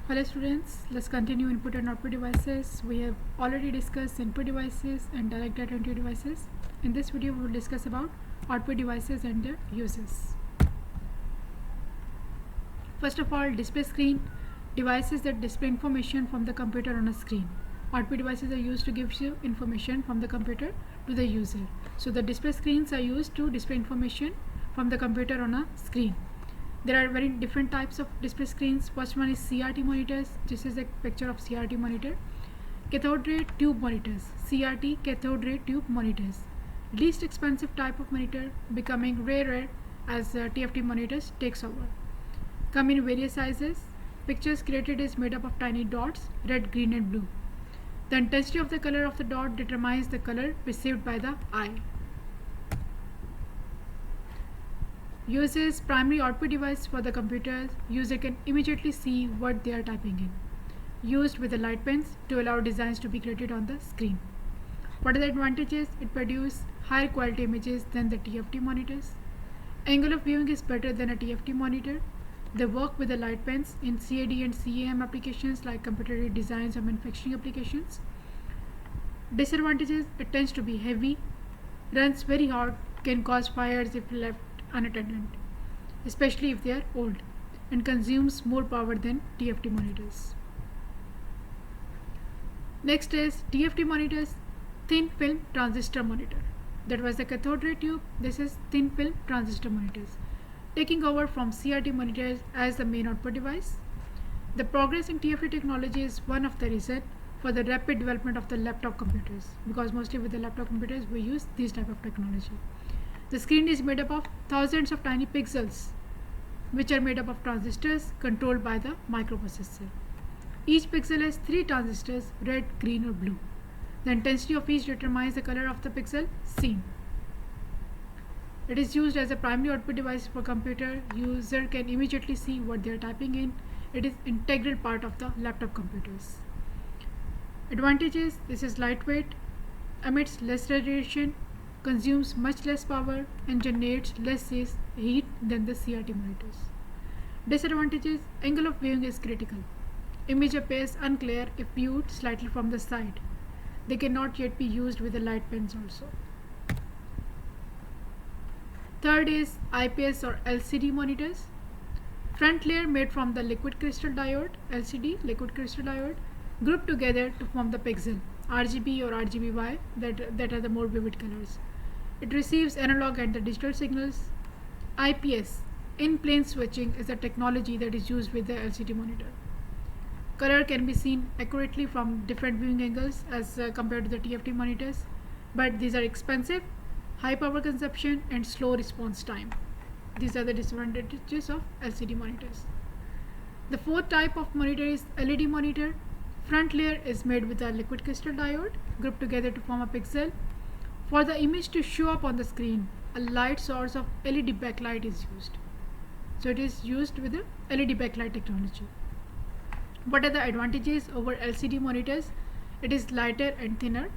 Hello students, let's continue input and output devices. We have already discussed input devices and direct data entry devices. In this video we will discuss about output devices and their uses. First of all, display screen, devices that display information from the computer on a screen. Output devices are used to give you information from the computer to the user. So the display screens are used to display information from the computer on a screen. There are very different types of display screens. First one is CRT monitors. This is a picture of CRT monitor. Cathode ray tube monitors. CRT cathode ray tube monitors. Least expensive type of monitor, becoming rarer as TFT monitors takes over. Come in various sizes. Pictures created is made up of tiny dots, red, green and blue. The intensity of the color of the dot determines the color perceived by the eye. Uses primary output device for the computer. User can immediately see what they are typing in. Used with the light pens to allow designs to be created on the screen. What are the advantages? It produces higher quality images than the TFT monitors. Angle of viewing is better than a TFT monitor. They work with the light pens in CAD and CAM applications like computer designs or manufacturing applications. Disadvantages: it tends to be heavy, runs very hard, can cause fires if left unattended, especially if they are old, and consumes more power than TFT monitors. Next is TFT monitors, thin film transistor monitor. That was the cathode ray tube. This is thin film transistor monitors, taking over from CRT monitors as the main output device. The progress in TFT technology is one of the reasons for the rapid development of the laptop computers, because mostly with the laptop computers we use this type of technology. The screen is made up of thousands of tiny pixels, which are made up of transistors controlled by the microprocessor. Each pixel has 3 transistors, red, green or blue. The intensity of each determines the color of the pixel seen. It is used as a primary output device for computer. User can immediately see what they are typing in. It is integral part of the laptop computers. Advantages: this is lightweight, emits less radiation, consumes much less power and generates less heat than the CRT monitors. Disadvantages: angle of viewing is critical. Image appears unclear if viewed slightly from the side. They cannot yet be used with the light pens also. Third is IPS or LCD monitors. Front layer made from the liquid crystal diode, LCD, liquid crystal diode, grouped together to form the pixel, RGB or RGBY, that are the more vivid colors. It receives analog and the digital signals. IPS, in-plane switching, is a technology that is used with the LCD monitor. Color can be seen accurately from different viewing angles as compared to the TFT monitors, but these are expensive, high power consumption and slow response time. These are the disadvantages of LCD monitors. The fourth type of monitor is LED monitor. Front layer is made with a liquid crystal diode grouped together to form a pixel. For the image to show up on the screen, a light source of LED backlight is used. So it is used with the LED backlight technology. What are the advantages over LCD monitors? It is lighter and thinner,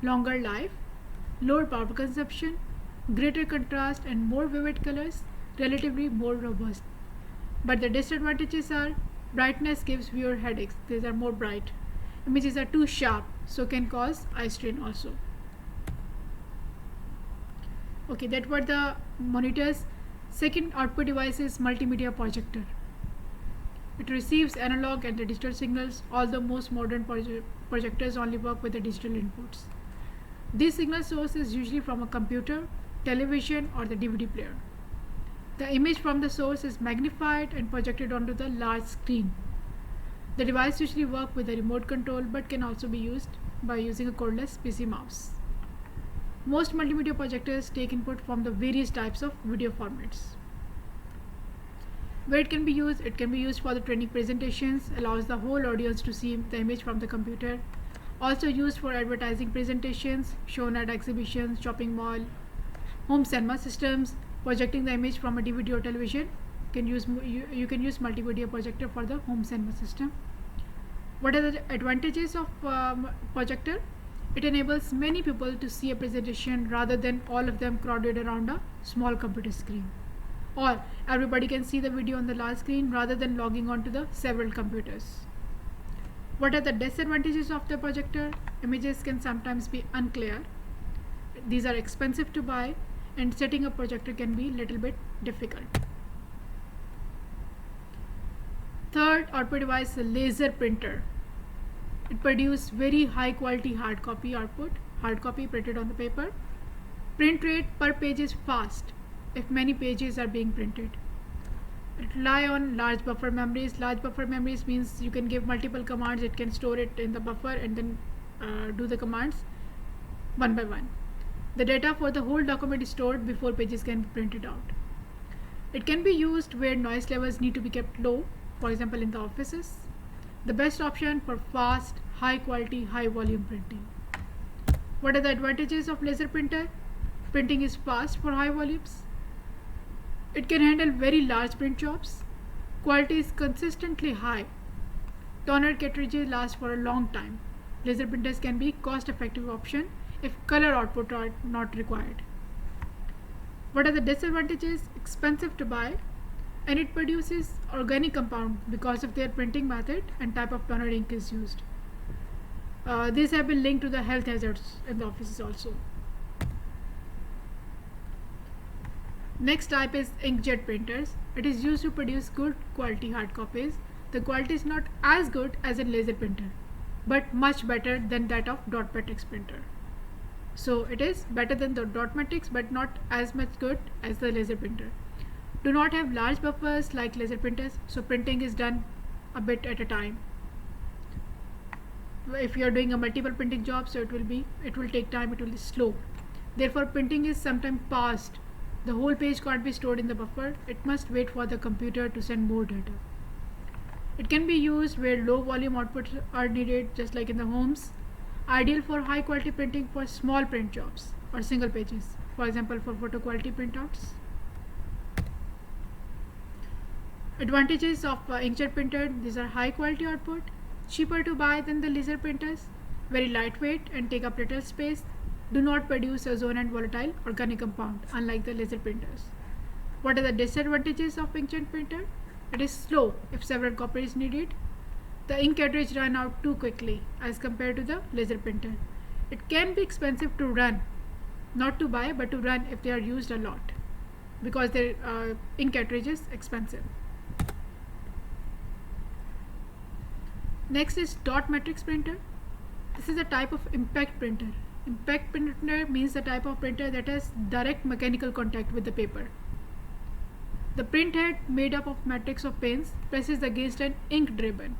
longer life, lower power consumption, greater contrast and more vivid colors, relatively more robust. But the disadvantages are: brightness gives viewer headaches. These are more bright. Images are too sharp, so can cause eye strain also. Okay, that were the monitors. Second output device is multimedia projector. It receives analog and the digital signals, although most modern projectors only work with the digital inputs. This signal source is usually from a computer, television or the DVD player. The image from the source is magnified and projected onto the large screen. The device usually works with a remote control but can also be used by using a cordless PC mouse. Most multimedia projectors take input from the various types of video formats. Where it can be used for the training presentations, allows the whole audience to see the image from the computer. Also used for advertising presentations, shown at exhibitions, shopping mall, home cinema systems, projecting the image from a DVD or television. You can use multimedia projector for the home cinema system. What are the advantages of projector? It enables many people to see a presentation rather than all of them crowded around a small computer screen. or everybody can see the video on the large screen rather than logging on to the several computers. What are the disadvantages of the projector? Images can sometimes be unclear. These are expensive to buy, and setting a projector can be a little bit difficult. Third output device is a laser printer. It produces very high quality hard copy output, hard copy printed on the paper. Print rate per page is fast if many pages are being printed. It rely on large buffer memories. Large buffer memories means you can give multiple commands, it can store it in the buffer and then do the commands one by one. The data for the whole document is stored before pages can be printed out. It can be used where noise levels need to be kept low, for example in the offices. The best option for fast, high quality, high volume printing. What are the advantages of laser printer? Printing is fast for high volumes. It can handle very large print jobs. Quality is consistently high. Toner cartridges last for a long time. Laser printers can be cost-effective option if color output are not required. What are the disadvantages? Expensive to buy, and it produces organic compound because of their printing method and type of toner ink is used. These have been linked to the health hazards in the offices also. Next type is inkjet printers. It is used to produce good quality hard copies. The quality is not as good as a laser printer, but much better than that of dot matrix printer. So it is better than the dot matrix but not as much good as the laser printer. Do not have large buffers like laser printers, so printing is done a bit at a time. If you are doing a multiple printing job, so it will take time, it will be slow. Therefore printing is sometimes paused. The whole page can't be stored in the buffer. It must wait for the computer to send more data. It can be used where low volume outputs are needed, just like in the homes. Ideal for high quality printing for small print jobs or single pages, for example for photo quality printouts. Advantages of inkjet printer: these are high quality output, cheaper to buy than the laser printers, very lightweight and take up little space, do not produce ozone and volatile organic compound unlike the laser printers. What are the disadvantages of inkjet printer? It is slow if several copies is needed. The ink cartridge run out too quickly as compared to the laser printer. It can be expensive to run, not to buy but to run if they are used a lot, because their ink cartridge is expensive. Next is dot matrix printer. This is a type of impact printer. Impact printer means the type of printer that has direct mechanical contact with the paper. The print head, made up of matrix of pins, presses against an ink ribbon.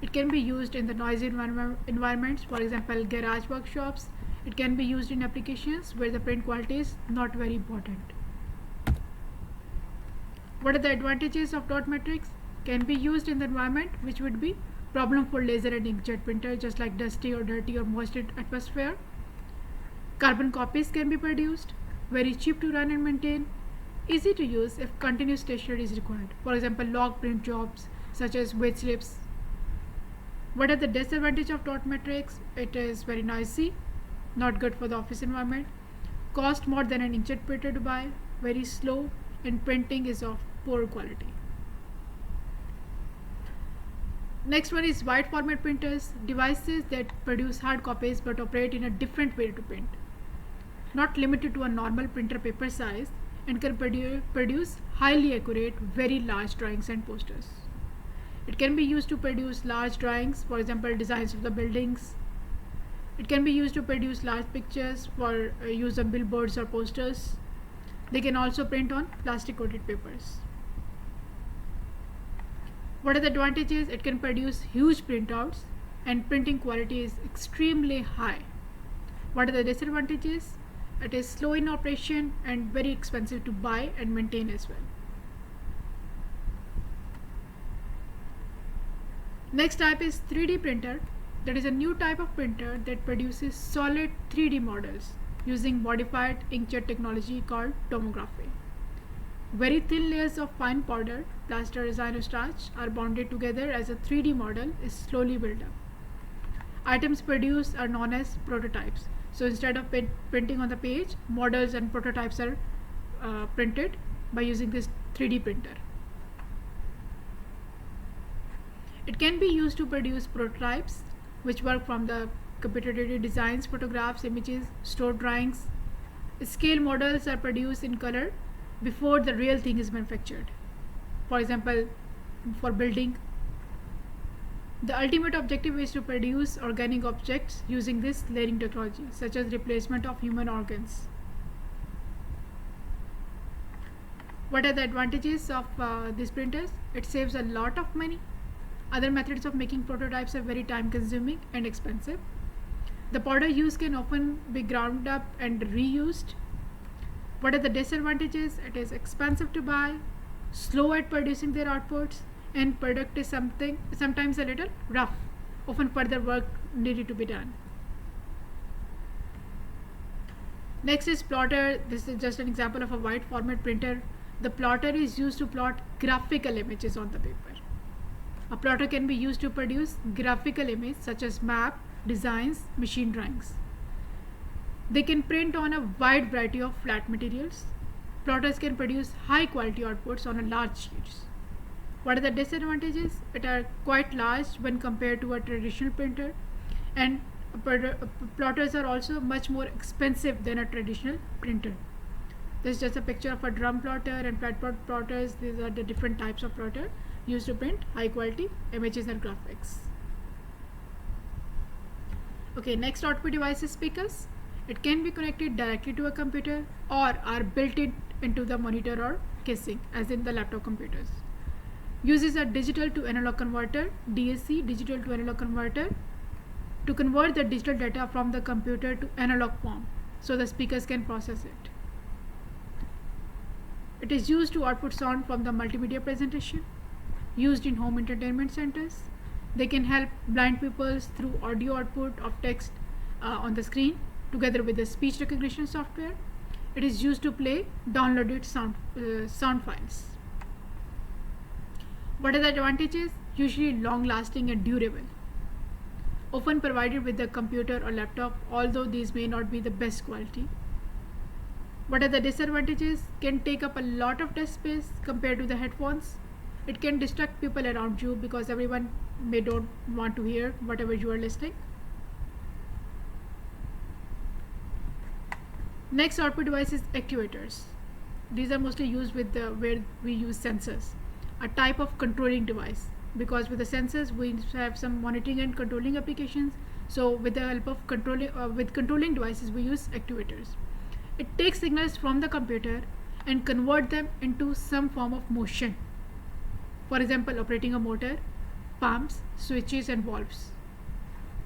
It can be used in the noisy environments, for example garage workshops. It can be used in applications where the print quality is not very important. What are the advantages of dot matrix? Can be used in the environment which would be problem for laser and inkjet printer, just like dusty or dirty or moist atmosphere. Carbon copies can be produced, very cheap to run and maintain, easy to use if continuous stationery is required, for example log print jobs such as wage slips. What are the disadvantages of dot matrix? It is very noisy, not good for the office environment, cost more than an inkjet printer to buy, very slow, and printing is of poor quality. Next one is wide format printers, devices that produce hard copies but operate in a different way to print. Not limited to a normal printer paper size, and can produce highly accurate, very large drawings and posters. It can be used to produce large drawings, for example designs of the buildings. It can be used to produce large pictures for use on billboards or posters. They can also print on plastic coated papers. What are the advantages? It can produce huge printouts and printing quality is extremely high. What are the disadvantages? It is slow in operation and very expensive to buy and maintain as well. Next type is 3D printer. That is a new type of printer that produces solid 3D models using modified inkjet technology called tomography. Very thin layers of fine powder, plaster, resin or starch are bonded together as a 3D model is slowly built up. Items produced are known as prototypes. So instead of printing on the page, models and prototypes are printed by using this 3D printer. It can be used to produce prototypes, which work from the computer-aided designs, photographs, images, stored drawings. Scale models are produced in color before the real thing is manufactured. For example, for building, the ultimate objective is to produce organic objects using this layering technology, such as replacement of human organs. What are the advantages of these printers? It saves a lot of money. Other methods of making prototypes are very time consuming and expensive. The powder used can often be ground up and reused. What are the disadvantages? It is expensive to buy, slow at producing their outputs, and product is sometimes a little rough. Often further work needed to be done. Next is plotter. This is just an example of a wide format printer. The plotter is used to plot graphical images on the paper. A plotter can be used to produce graphical images such as map, designs, machine drawings. They can print on a wide variety of flat materials. Plotters can produce high quality outputs on a large sheets. What are the disadvantages? It are quite large when compared to a traditional printer, and plotters are also much more expensive than a traditional printer. This is just a picture of a drum plotter and flatbed plotters. These are the different types of plotter used to print high quality images and graphics. Okay, next output device is speakers. It can be connected directly to a computer or are built into the monitor or casing, as in the laptop computers. Uses a digital to analog converter, DAC, digital to analog converter, to convert the digital data from the computer to analog form so the speakers can process it. It is used to output sound from the multimedia presentation, used in home entertainment centers. They can help blind people through audio output of text on the screen together with the speech recognition software. It is used to play downloaded sound files. What are the advantages? Usually long lasting and durable. Often provided with the computer or laptop, although these may not be the best quality. What are the disadvantages? Can take up a lot of desk space compared to the headphones. It can distract people around you because everyone may don't want to hear whatever you are listening. Next output device is actuators. These are mostly used with where we use sensors, a type of controlling device, because with the sensors we have some monitoring and controlling applications. So with the help of controlling devices we use actuators. It takes signals from the computer and convert them into some form of motion. For example, operating a motor, pumps, switches and valves.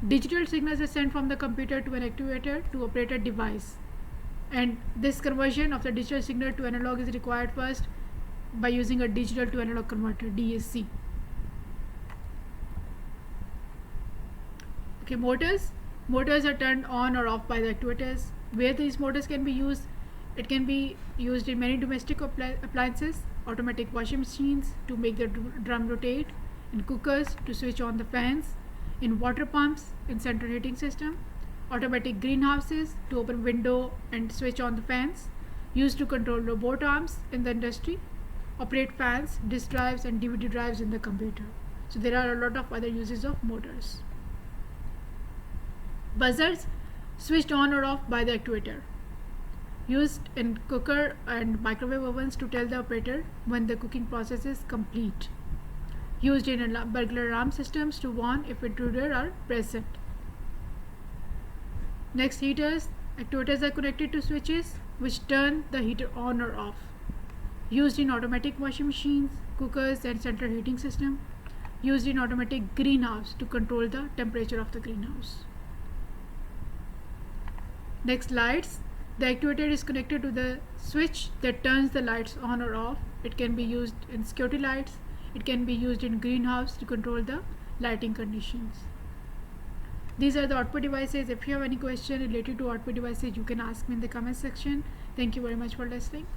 Digital signals are sent from the computer to an actuator to operate a device. And this conversion of the digital signal to analog is required first by using a digital to analog converter, DAC. Okay, motors. Motors are turned on or off by the actuators. Where these motors can be used, it can be used in many domestic appliances, automatic washing machines to make the drum rotate, in cookers to switch on the fans, in water pumps, in central heating system, automatic greenhouses to open window and switch on the fans, used to control robot arms in the industry, operate fans, disk drives and DVD drives in the computer. So there are a lot of other uses of motors. Buzzers, switched on or off by the actuator, used in cooker and microwave ovens to tell the operator when the cooking process is complete, used in burglar alarm systems to warn if intruders are present. Next, heaters. Actuators are connected to switches which turn the heater on or off, used in automatic washing machines, cookers and central heating system, used in automatic greenhouse to control the temperature of the greenhouse. Next, lights. The actuator is connected to the switch that turns the lights on or off. It can be used in security lights. It can be used in greenhouse to control the lighting conditions. These are the output devices. If you have any question related to output devices, you can ask me in the comment section. Thank you very much for listening.